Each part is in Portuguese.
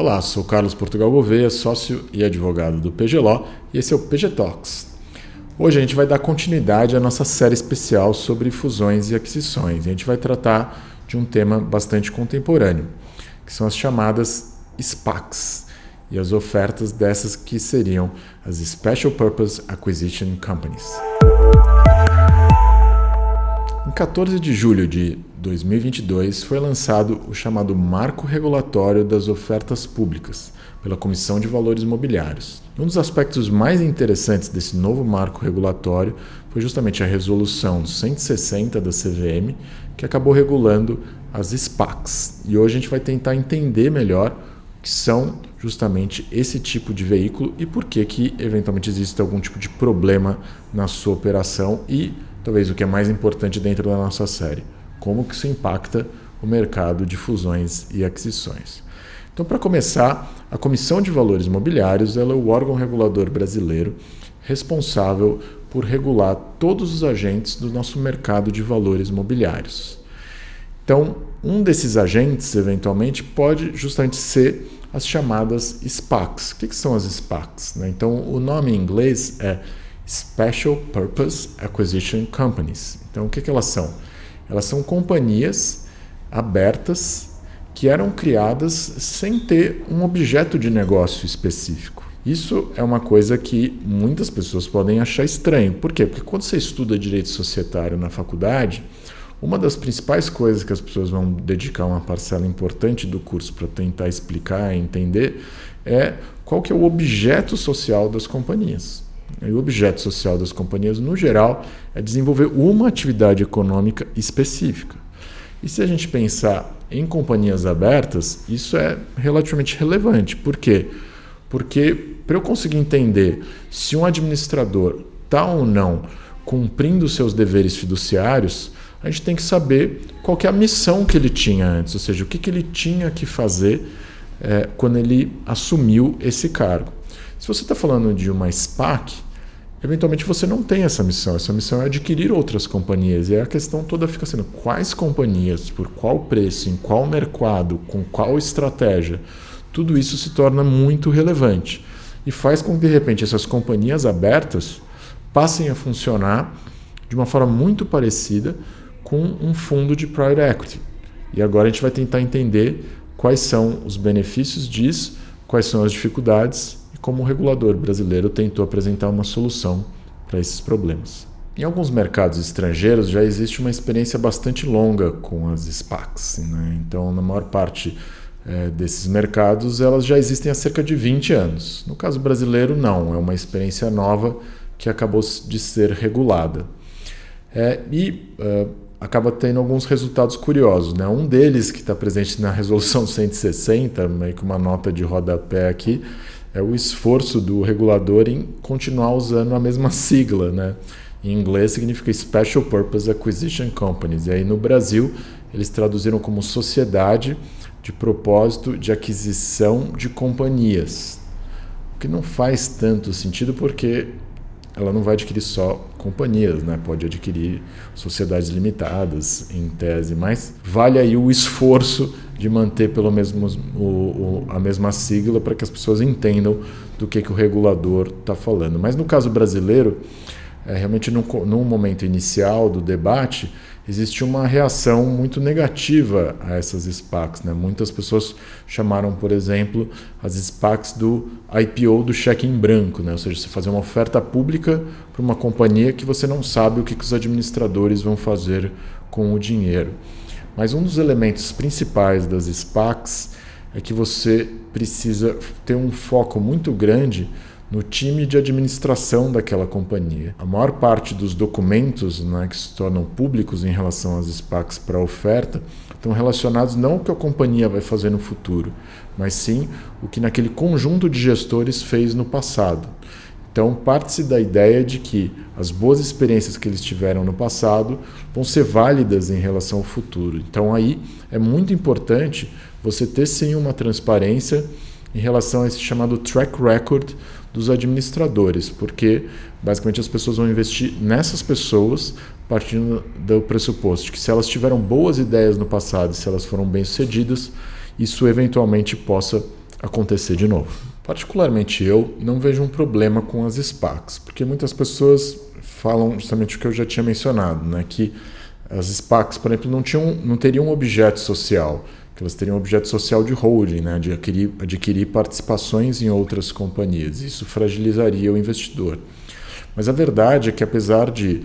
Olá, sou Carlos Portugal Gouveia, sócio e advogado do PG Law, e esse é o PG Talks. Hoje a gente vai dar continuidade à nossa série especial sobre fusões e aquisições. A gente vai tratar de um tema bastante contemporâneo, que são as chamadas SPACs e as ofertas dessas que seriam as Special Purpose Acquisition Companies. Em 14 de julho de 2022 foi lançado o chamado Marco Regulatório das Ofertas Públicas pela Comissão de Valores Mobiliários. Um dos aspectos mais interessantes desse novo marco regulatório foi justamente a resolução 160 da CVM, que acabou regulando as SPACs. E hoje a gente vai tentar entender melhor o que são justamente esse tipo de veículo e por que eventualmente existe algum tipo de problema na sua operação e talvez o que é mais importante dentro da nossa série, como que isso impacta o mercado de fusões e aquisições. Então, para começar, a Comissão de Valores Mobiliários ela é o órgão regulador brasileiro responsável por regular todos os agentes do nosso mercado de valores mobiliários. Então, um desses agentes, eventualmente, pode justamente ser as chamadas SPACs. O que são as SPACs? Então, o nome em inglês é Special Purpose Acquisition Companies. Então, o que elas são? Elas são companhias abertas que eram criadas sem ter um objeto de negócio específico. Isso é uma coisa que muitas pessoas podem achar estranho. Por quê? Porque quando você estuda direito societário na faculdade, uma das principais coisas que as pessoas vão dedicar uma parcela importante do curso para tentar explicar e entender é qual que é o objeto social das companhias. E o objeto social das companhias, no geral, é desenvolver uma atividade econômica específica. E se a gente pensar em companhias abertas, isso é relativamente relevante. Por quê? Porque para eu conseguir entender se um administrador está ou não cumprindo seus deveres fiduciários, a gente tem que saber qual que é a missão que ele tinha antes, ou seja, o que ele tinha que fazer quando ele assumiu esse cargo. Se você está falando de uma SPAC, eventualmente você não tem essa missão. Essa missão é adquirir outras companhias. E a questão toda fica sendo quais companhias, por qual preço, em qual mercado, com qual estratégia. Tudo isso se torna muito relevante e faz com que, de repente, essas companhias abertas passem a funcionar de uma forma muito parecida com um fundo de private equity. E agora a gente vai tentar entender quais são os benefícios disso, quais são as dificuldades e como o regulador brasileiro tentou apresentar uma solução para esses problemas. Em alguns mercados estrangeiros já existe uma experiência bastante longa com as SPACs, né? Então, na maior parte desses mercados, elas já existem há cerca de 20 anos. No caso brasileiro, não. É uma experiência nova que acabou de ser regulada. Acaba tendo alguns resultados curiosos, né? Um deles, que está presente na resolução 160, meio que uma nota de rodapé aqui, é o esforço do regulador em continuar usando a mesma sigla, né? Em inglês significa Special Purpose Acquisition Companies. E aí no Brasil eles traduziram como Sociedade de Propósito de Aquisição de Companhias. O que não faz tanto sentido porque ela não vai adquirir só companhias, né? Pode adquirir sociedades limitadas, em tese, mas vale aí o esforço de manter pelo menos a mesma sigla para que as pessoas entendam do que o regulador está falando. Mas no caso brasileiro, realmente no momento inicial do debate, existe uma reação muito negativa a essas SPACs, né? Muitas pessoas chamaram, por exemplo, as SPACs do IPO do cheque em branco, né? Ou seja, você fazer uma oferta pública para uma companhia que você não sabe o que os administradores vão fazer com o dinheiro. Mas um dos elementos principais das SPACs é que você precisa ter um foco muito grande no time de administração daquela companhia. A maior parte dos documentos, né, que se tornam públicos em relação às SPACs para oferta estão relacionados não ao que a companhia vai fazer no futuro, mas sim o que naquele conjunto de gestores fez no passado. Então, parte-se da ideia de que as boas experiências que eles tiveram no passado vão ser válidas em relação ao futuro. Então, aí é muito importante você ter sim uma transparência em relação a esse chamado track record dos administradores, porque basicamente as pessoas vão investir nessas pessoas partindo do pressuposto de que se elas tiveram boas ideias no passado e se elas foram bem-sucedidas, isso eventualmente possa acontecer de novo. Particularmente eu não vejo um problema com as SPACs, porque muitas pessoas falam justamente o que eu já tinha mencionado, né? Que as SPACs, por exemplo, não teriam um objeto social, que elas teriam um objeto social de holding, né? De adquirir participações em outras companhias. Isso fragilizaria o investidor. Mas a verdade é que, apesar de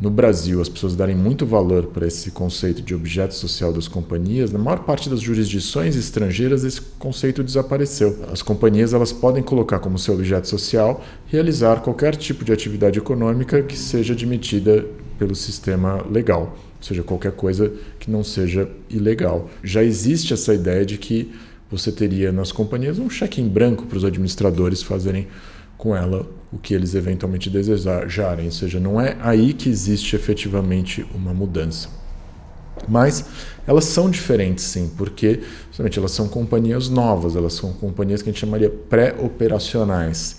no Brasil as pessoas darem muito valor para esse conceito de objeto social das companhias, na maior parte das jurisdições estrangeiras esse conceito desapareceu. As companhias elas podem colocar como seu objeto social realizar qualquer tipo de atividade econômica que seja admitida pelo sistema legal, ou seja, qualquer coisa que não seja ilegal. Já existe essa ideia de que você teria nas companhias um cheque em branco para os administradores fazerem com ela o que eles eventualmente desejarem, ou seja, não é aí que existe efetivamente uma mudança. Mas elas são diferentes sim, porque justamente elas são companhias novas, elas são companhias que a gente chamaria pré-operacionais.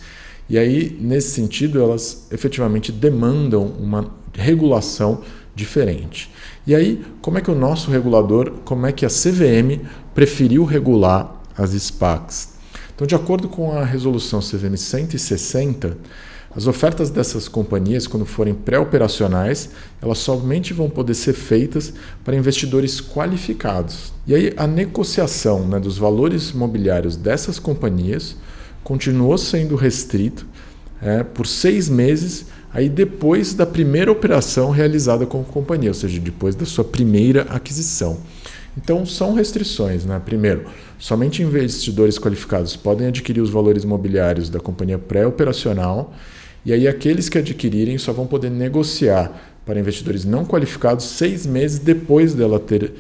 E aí, nesse sentido, elas efetivamente demandam uma regulação diferente. E aí, como é que o nosso regulador, como é que a CVM preferiu regular as SPACs? Então, de acordo com a resolução CVM 160, as ofertas dessas companhias, quando forem pré-operacionais, elas somente vão poder ser feitas para investidores qualificados. E aí a negociação, né, dos valores mobiliários dessas companhias continuou sendo restrito por 6 meses, aí depois da primeira operação realizada com a companhia, ou seja, depois da sua primeira aquisição. Então, são restrições, né? Primeiro, somente investidores qualificados podem adquirir os valores mobiliários da companhia pré-operacional, e aí aqueles que adquirirem só vão poder negociar para investidores não qualificados 6 meses depois dela ter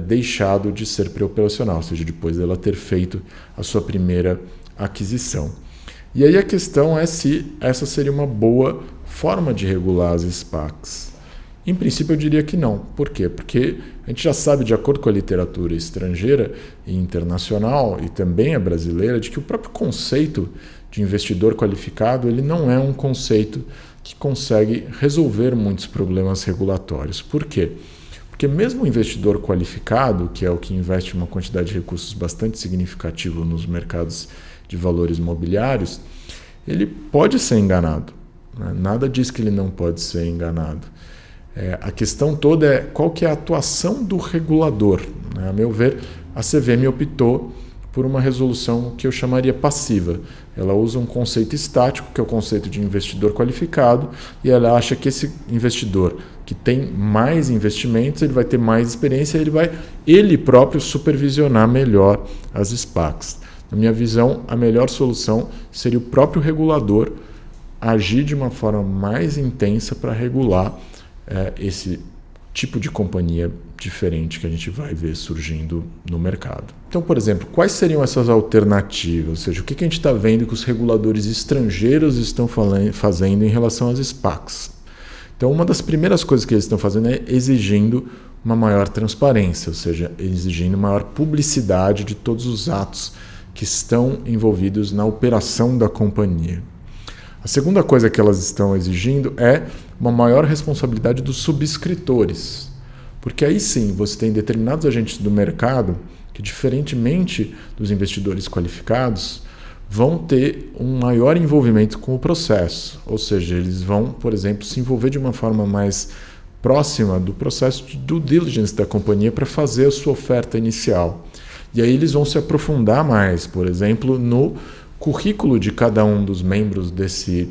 deixado de ser pré-operacional, ou seja, depois dela ter feito a sua primeira aquisição. E aí a questão é se essa seria uma boa forma de regular as SPACs. Em princípio, eu diria que não. Por quê? Porque a gente já sabe, de acordo com a literatura estrangeira e internacional, e também a brasileira, de que o próprio conceito de investidor qualificado ele não é um conceito que consegue resolver muitos problemas regulatórios. Por quê? Porque mesmo o investidor qualificado, que é o que investe uma quantidade de recursos bastante significativa nos mercados de valores mobiliários, ele pode ser enganado. Nada diz que ele não pode ser enganado. A questão toda é qual que é a atuação do regulador. A meu ver, a CVM optou por uma resolução que eu chamaria passiva. Ela usa um conceito estático, que é o conceito de investidor qualificado, e ela acha que esse investidor que tem mais investimentos, ele vai ter mais experiência, ele próprio supervisionar melhor as SPACs. Na minha visão, a melhor solução seria o próprio regulador agir de uma forma mais intensa para regular esse tipo de companhia diferente que a gente vai ver surgindo no mercado. Então, por exemplo, quais seriam essas alternativas? Ou seja, o que a gente está vendo que os reguladores estrangeiros estão fazendo em relação às SPACs? Então, uma das primeiras coisas que eles estão fazendo é exigindo uma maior transparência, ou seja, exigindo maior publicidade de todos os atos que estão envolvidos na operação da companhia. A segunda coisa que elas estão exigindo é uma maior responsabilidade dos subscritores, porque aí sim você tem determinados agentes do mercado que, diferentemente dos investidores qualificados, vão ter um maior envolvimento com o processo, ou seja, eles vão, por exemplo, se envolver de uma forma mais próxima do processo de due diligence da companhia para fazer a sua oferta inicial. E aí eles vão se aprofundar mais, por exemplo, no currículo de cada um dos membros desse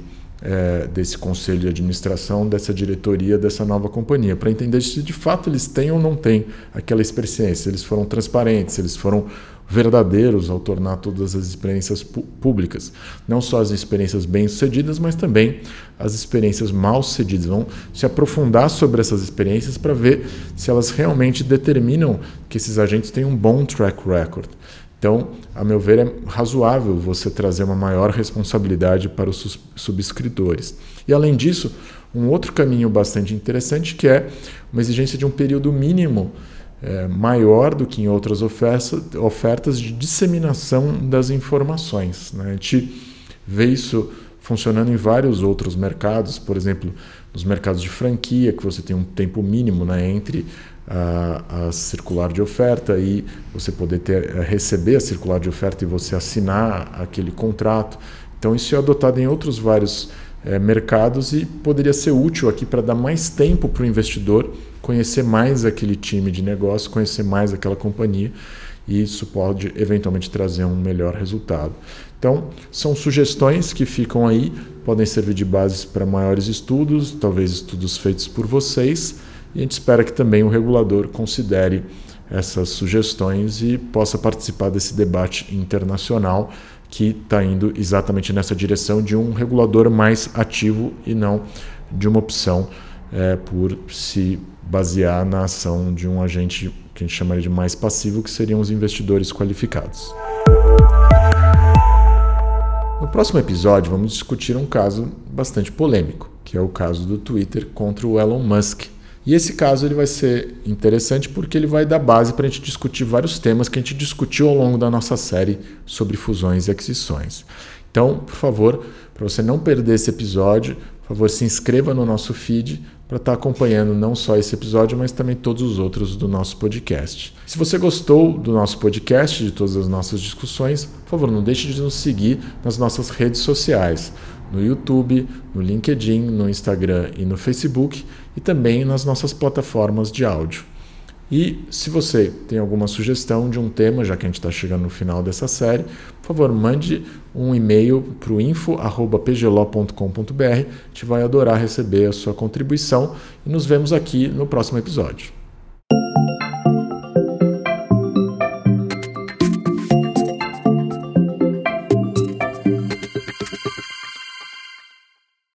conselho de administração, dessa diretoria, dessa nova companhia, para entender se de fato eles têm ou não têm aquela experiência, se eles foram transparentes, se eles foram verdadeiros ao tornar todas as experiências públicas. Não só as experiências bem-sucedidas, mas também as experiências mal-sucedidas. Vão se aprofundar sobre essas experiências para ver se elas realmente determinam que esses agentes têm um bom track record. Então, a meu ver, é razoável você trazer uma maior responsabilidade para os subscritores. E, além disso, um outro caminho bastante interessante que é uma exigência de um período mínimo maior do que em outras ofertas de disseminação das informações. A gente vê isso funcionando em vários outros mercados, por exemplo, nos mercados de franquia, que você tem um tempo mínimo entre a circular de oferta e você poder receber a circular de oferta e você assinar aquele contrato. Então isso é adotado em outros vários mercados e poderia ser útil aqui para dar mais tempo para o investidor conhecer mais aquele time de negócio, conhecer mais aquela companhia, e isso pode eventualmente trazer um melhor resultado. Então, são sugestões que ficam aí, podem servir de base para maiores estudos, talvez estudos feitos por vocês, e a gente espera que também o regulador considere essas sugestões e possa participar desse debate internacional que está indo exatamente nessa direção de um regulador mais ativo e não de uma opção por se basear na ação de um agente que a gente chamaria de mais passivo, que seriam os investidores qualificados. No próximo episódio, vamos discutir um caso bastante polêmico, que é o caso do Twitter contra o Elon Musk. E esse caso ele vai ser interessante porque ele vai dar base para a gente discutir vários temas que a gente discutiu ao longo da nossa série sobre fusões e aquisições. Então, por favor, para você não perder esse episódio, por favor, se inscreva no nosso feed para estar acompanhando não só esse episódio, mas também todos os outros do nosso podcast. Se você gostou do nosso podcast, de todas as nossas discussões, por favor, não deixe de nos seguir nas nossas redes sociais, no YouTube, no LinkedIn, no Instagram e no Facebook, e também nas nossas plataformas de áudio. E se você tem alguma sugestão de um tema, já que a gente está chegando no final dessa série, por favor, mande um e-mail para o info@pglaw.com.br. A gente vai adorar receber a sua contribuição e nos vemos aqui no próximo episódio.